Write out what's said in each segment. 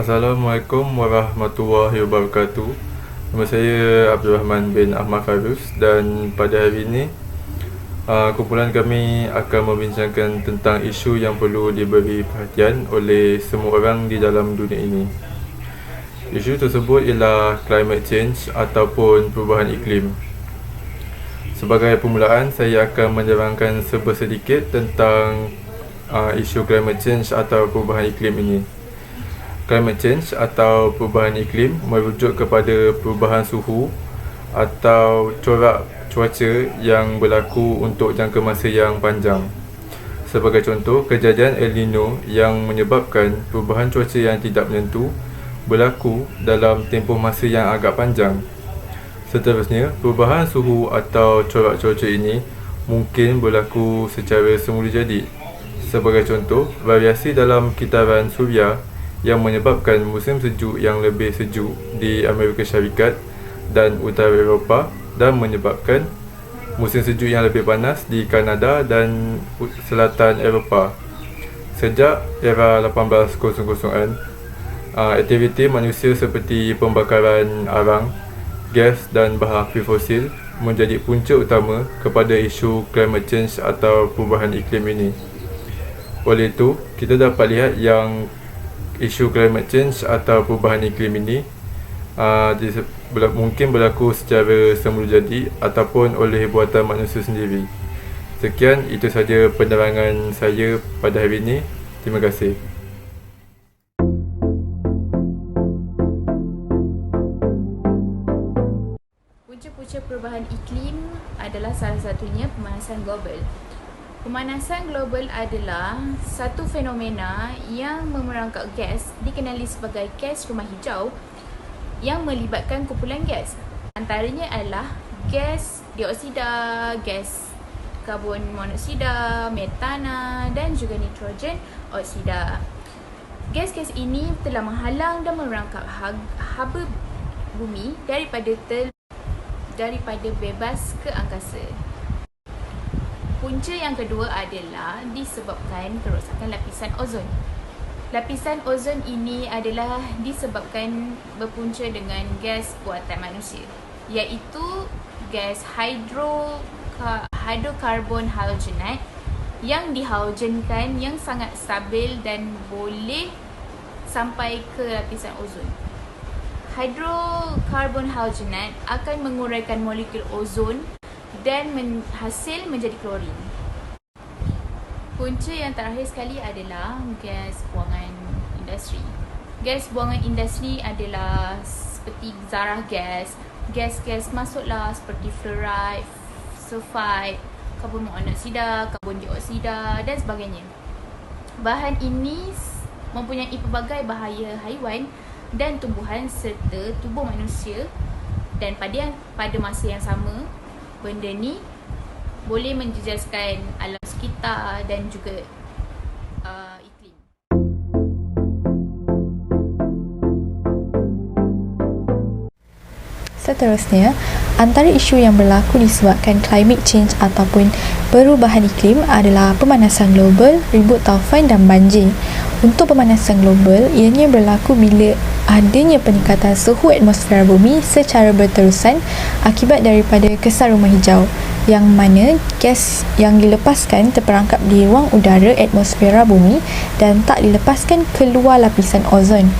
Assalamualaikum warahmatullahi wabarakatuh. Nama saya Abdul Rahman bin Ahmad Farus, dan pada hari ini kumpulan kami akan membincangkan tentang isu yang perlu diberi perhatian oleh semua orang di dalam dunia ini. Isu tersebut ialah climate change ataupun perubahan iklim. Sebagai permulaan, saya akan menerangkan sedikit tentang isu climate change atau perubahan iklim ini. Climate change atau perubahan iklim merujuk kepada perubahan suhu atau corak cuaca yang berlaku untuk jangka masa yang panjang. Sebagai contoh, kejadian El Nino yang menyebabkan perubahan cuaca yang tidak menentu berlaku dalam tempoh masa yang agak panjang. Seterusnya, perubahan suhu atau corak cuaca ini mungkin berlaku secara semula jadi. Sebagai contoh, variasi dalam kitaran suria yang menyebabkan musim sejuk yang lebih sejuk di Amerika Syarikat dan utara Eropah, dan menyebabkan musim sejuk yang lebih panas di Kanada dan selatan Eropah. Sejak era 1800-an, aktiviti manusia seperti pembakaran arang, gas dan bahan aktif fosil menjadi punca utama kepada isu climate change atau perubahan iklim ini. Oleh itu, kita dapat lihat yang isu climate change atau perubahan iklim ini mungkin berlaku secara semula jadi ataupun oleh buatan manusia sendiri. Sekian, itu sahaja penerangan saya pada hari ini. Terima kasih. Punca-punca perubahan iklim adalah salah satunya pemanasan global. Pemanasan global adalah satu fenomena yang memerangkap gas dikenali sebagai gas rumah hijau yang melibatkan kumpulan gas. Antaranya adalah gas dioksida, gas karbon monoksida, metana dan juga nitrogen oksida. Gas-gas ini telah menghalang dan merangkap haba bumi daripada bebas ke angkasa. Punca yang kedua adalah disebabkan kerosakan lapisan ozon. Lapisan ozon ini adalah disebabkan berpunca dengan gas buatan manusia, iaitu gas hidrokarbon halogenat yang dihalogenkan yang sangat stabil dan boleh sampai ke lapisan ozon. Hidrokarbon halogenat akan menguraikan molekul ozon dan hasil menjadi klorin. Punca yang terakhir sekali adalah gas buangan industri. Gas buangan industri adalah seperti zarah gas, gas-gas masuklah seperti fluoride, sulfide, karbon monoksida, karbon dioksida dan sebagainya. Bahan ini mempunyai pelbagai bahaya haiwan dan tumbuhan serta tubuh manusia, dan pada masa yang sama benda ni boleh menjejaskan alam sekitar dan juga iklim. Seterusnya, antara isu yang berlaku disebabkan climate change ataupun perubahan iklim adalah pemanasan global, ribut taufan dan banjir. Untuk pemanasan global, ianya berlaku bila adanya peningkatan suhu atmosfera bumi secara berterusan akibat daripada kesan rumah hijau, yang mana gas yang dilepaskan terperangkap di ruang udara atmosfera bumi dan tak dilepaskan keluar lapisan ozon.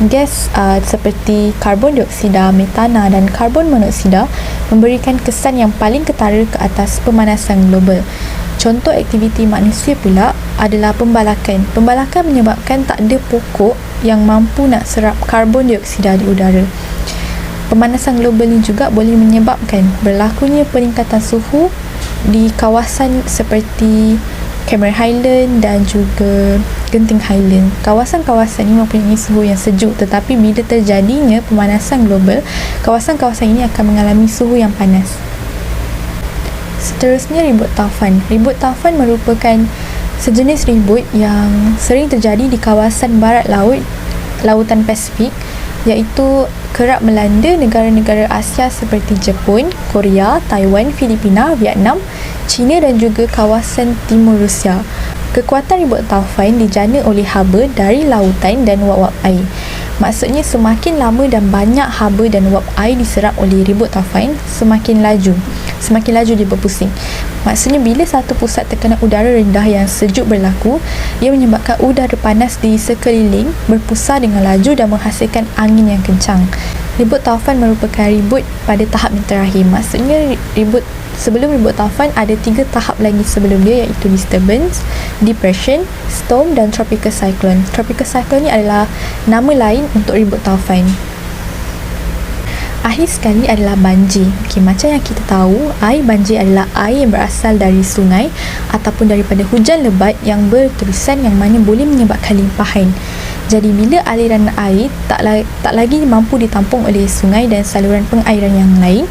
Gas seperti karbon dioksida, metana dan karbon monoksida memberikan kesan yang paling ketara ke atas pemanasan global. Contoh aktiviti manusia pula adalah pembalakan. Pembalakan menyebabkan tak ada pokok yang mampu nak serap karbon dioksida di udara. Pemanasan global ini juga boleh menyebabkan berlakunya peningkatan suhu di kawasan seperti Cameron Highland dan juga Genting Highland. Kawasan-kawasan ini mempunyai suhu yang sejuk, tetapi bila terjadinya pemanasan global, kawasan-kawasan ini akan mengalami suhu yang panas. Seterusnya, ribut taufan. Ribut taufan merupakan sejenis ribut yang sering terjadi di kawasan barat lautan Pasifik, iaitu kerap melanda negara-negara Asia seperti Jepun, Korea, Taiwan, Filipina, Vietnam, China dan juga kawasan timur Rusia. Kekuatan ribut taufan dijana oleh haba dari lautan dan wap-wap air. Maksudnya semakin lama dan banyak haba dan wap air diserap oleh ribut taufan, semakin laju dia berpusing. Maksudnya bila satu pusat tekanan udara rendah yang sejuk berlaku, ia menyebabkan udara panas di sekeliling berpusar dengan laju dan menghasilkan angin yang kencang. Ribut taufan merupakan ribut pada tahap yang terakhir. Maksudnya sebelum ribut taufan ada 3 tahap lagi sebelum dia, iaitu disturbance, depression, storm dan tropical cyclone. Tropical cyclone ni adalah nama lain untuk ribut taufan. Akhir sekali adalah banjir. Macam yang kita tahu, air banjir adalah air yang berasal dari sungai ataupun daripada hujan lebat yang berterusan, yang mana boleh menyebabkan limpahan. Jadi bila aliran air tak lagi mampu ditampung oleh sungai dan saluran pengairan yang lain,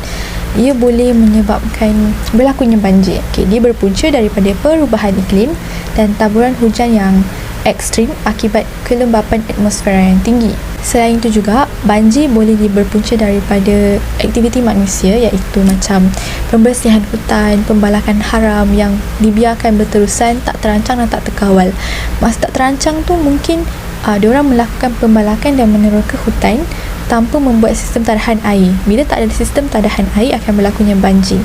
ia boleh menyebabkan berlakunya banjir. Dia berpunca daripada perubahan iklim dan taburan hujan yang ekstrim akibat kelembapan atmosfera yang tinggi. Selain itu juga, banjir boleh berpunca daripada aktiviti manusia, iaitu macam pembersihan hutan, pembalakan haram yang dibiarkan berterusan, tak terancang dan tak terkawal. Maksud tak terancang tu mungkin diorang melakukan pembalakan dan meneroka hutan tanpa membuat sistem tadahan air. Bila tak ada sistem tadahan air, akan berlakunya banjir.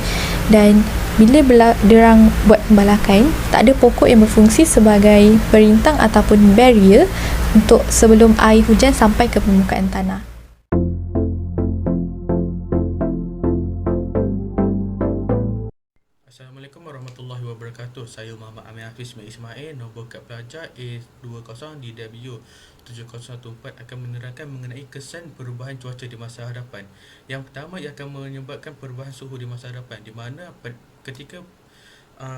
Dan bila diorang buat pembalakan, tak ada pokok yang berfungsi sebagai perintang ataupun barrier untuk sebelum air hujan sampai ke permukaan tanah. Assalamualaikum warahmatullahi wabarakatuh. Saya Muhammad Amir Hafiz Ismail, nombor kad pelajar A20DW 7014 akan menerangkan mengenai kesan perubahan cuaca di masa hadapan. Yang pertama, ia akan menyebabkan perubahan suhu di masa hadapan, di mana ketika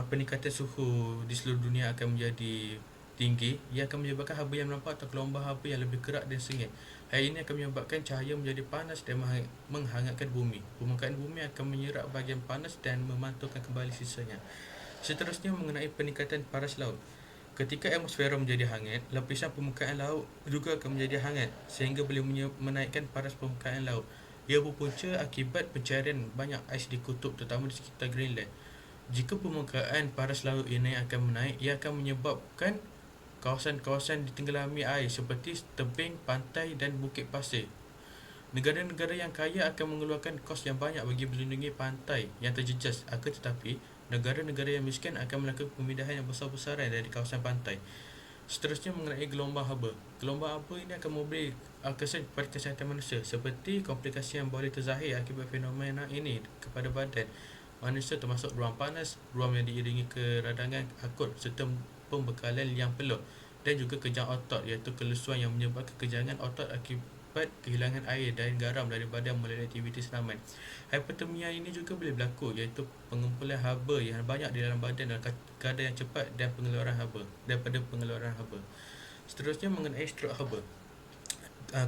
peningkatan suhu di seluruh dunia akan menjadi tinggi, ia akan menyebabkan haba yang melampak atau gelombang haba yang lebih kerak dan sengit. Hal ini akan menyebabkan cahaya menjadi panas dan menghangatkan bumi. Permukaan bumi akan menyerap bahagian panas dan memantulkan kembali sisanya. Seterusnya, mengenai peningkatan paras laut. Ketika atmosfera menjadi hangat, lapisan permukaan laut juga akan menjadi hangat sehingga boleh menaikkan paras permukaan laut. Ia berpunca akibat pencairan banyak ais di kutub, terutama di sekitar Greenland. Jika permukaan paras laut ini akan menaik, ia akan menyebabkan kawasan-kawasan ditenggelami air seperti tebing, pantai dan bukit pasir. Negara-negara yang kaya akan mengeluarkan kos yang banyak bagi melindungi pantai yang terjejas, akan tetapi negara-negara yang miskin akan melakukan pemindahan yang besar-besaran dari kawasan pantai. Seterusnya, mengenai gelombang haba. Gelombang haba ini akan memberi kesan kepada kesihatan manusia, seperti komplikasi yang boleh terzahir akibat fenomena ini kepada badan manusia, termasuk ruam panas, ruam yang diiringi keradangan akut serta pembekalan yang peluh, dan juga kejang otot, iaitu kelusuan yang menyebabkan kejangan otot akibat kehilangan air dan garam dari badan melalui aktiviti senaman. Hipotermia ini juga boleh berlaku, iaitu pengumpulan haba yang banyak di dalam badan dalam kadar yang cepat dan daripada pengeluaran haba. Seterusnya, mengenai strok haba.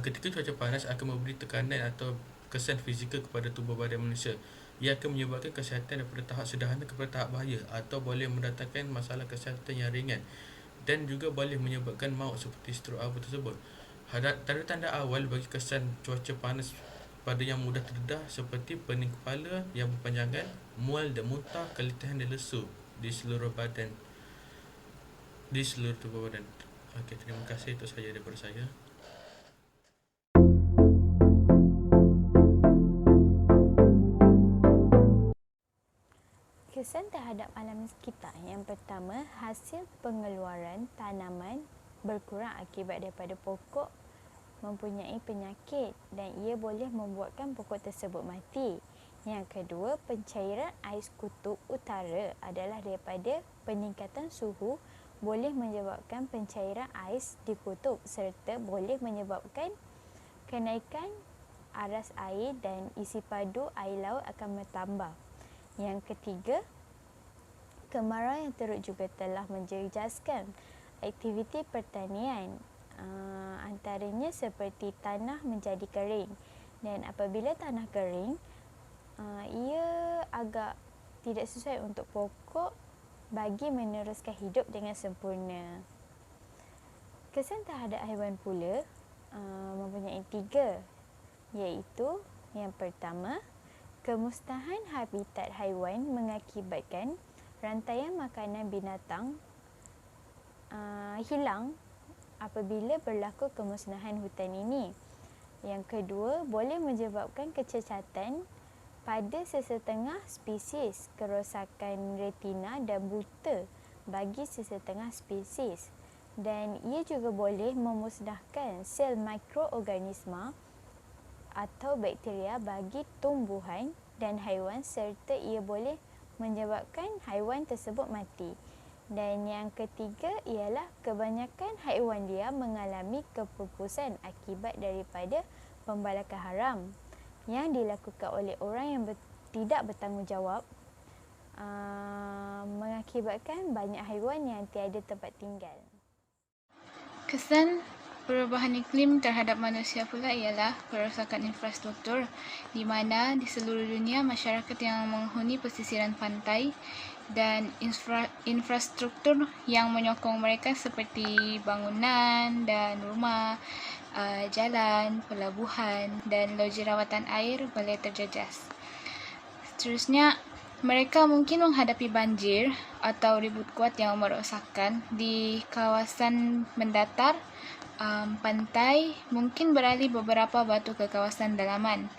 Ketika cuaca panas akan memberi tekanan atau kesan fizikal kepada tubuh badan manusia. Ia akan menyebabkan kesihatan daripada tahap sederhana kepada tahap bahaya, atau boleh mendatangkan masalah kesihatan yang ringan dan juga boleh menyebabkan maut seperti strok haba tersebut. Tanda-tanda awal bagi kesan cuaca panas pada yang mudah terdedah seperti pening kepala yang berpanjangan, mual dan muntah, keletihan dan lesu di seluruh tubuh badan. Okey, terima kasih itu sahaja daripada saya. Kesan terhadap alam sekitar. Yang pertama, hasil pengeluaran tanaman berkurang akibat daripada pokok mempunyai penyakit dan ia boleh membuatkan pokok tersebut mati. Yang kedua, pencairan ais kutub utara adalah daripada peningkatan suhu boleh menyebabkan pencairan ais di kutub serta boleh menyebabkan kenaikan aras air dan isi padu air laut akan bertambah. Yang ketiga, kemarau yang teruk juga telah menjejaskan aktiviti pertanian, antaranya seperti tanah menjadi kering, dan apabila tanah kering, ia agak tidak sesuai untuk pokok bagi meneruskan hidup dengan sempurna. Kesan terhadap haiwan pula mempunyai 3, iaitu yang pertama, kemusnahan habitat haiwan mengakibatkan rantaian makanan binatang hilang apabila berlaku kemusnahan hutan ini. Yang kedua, boleh menyebabkan kecacatan pada sesetengah spesies, kerosakan retina dan buta bagi sesetengah spesies. Dan ia juga boleh memusnahkan sel mikroorganisma atau bakteria bagi tumbuhan dan haiwan, serta ia boleh menyebabkan haiwan tersebut mati. Dan yang ketiga ialah kebanyakan haiwan liar mengalami kepupusan akibat daripada pembalakan haram yang dilakukan oleh orang yang tidak bertanggungjawab, mengakibatkan banyak haiwan yang tiada tempat tinggal. Kesan perubahan iklim terhadap manusia pula ialah kerosakan infrastruktur, di mana di seluruh dunia masyarakat yang menghuni pesisiran pantai dan infrastruktur yang menyokong mereka seperti bangunan dan rumah, jalan, pelabuhan dan loji rawatan air boleh terjejas. Seterusnya, mereka mungkin menghadapi banjir atau ribut kuat yang merosakkan di kawasan mendatar. Pantai mungkin beralih beberapa batu ke kawasan dalaman.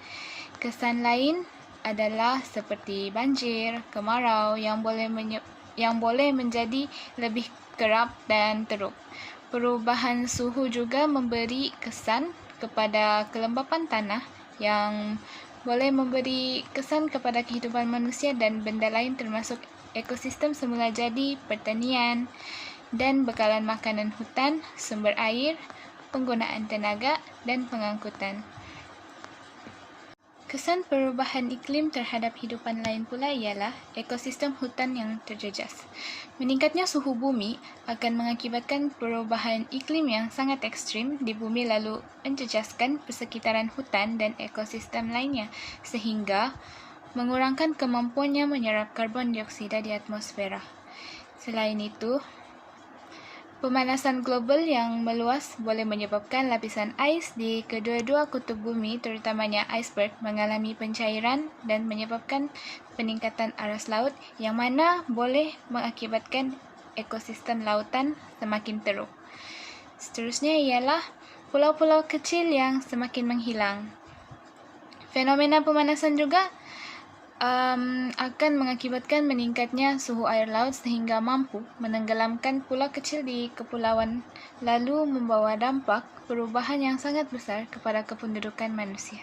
Kesan lain adalah seperti banjir, kemarau yang boleh menjadi lebih kerap dan teruk. Perubahan suhu juga memberi kesan kepada kelembapan tanah yang boleh memberi kesan kepada kehidupan manusia dan benda lain, termasuk ekosistem semula jadi, pertanian dan bekalan makanan hutan, sumber air, penggunaan tenaga dan pengangkutan. Kesan perubahan iklim terhadap hidupan lain pula ialah ekosistem hutan yang terjejas. Meningkatnya suhu bumi akan mengakibatkan perubahan iklim yang sangat ekstrim di bumi, lalu menjejaskan persekitaran hutan dan ekosistem lainnya sehingga mengurangkan kemampuannya menyerap karbon dioksida di atmosfera. Selain itu, pemanasan global yang meluas boleh menyebabkan lapisan ais di kedua-dua kutub bumi, terutamanya iceberg, mengalami pencairan dan menyebabkan peningkatan aras laut yang mana boleh mengakibatkan ekosistem lautan semakin teruk. Seterusnya ialah pulau-pulau kecil yang semakin menghilang. Fenomena pemanasan juga akan mengakibatkan meningkatnya suhu air laut sehingga mampu menenggelamkan pulau kecil di kepulauan, lalu membawa dampak perubahan yang sangat besar kepada kependudukan manusia.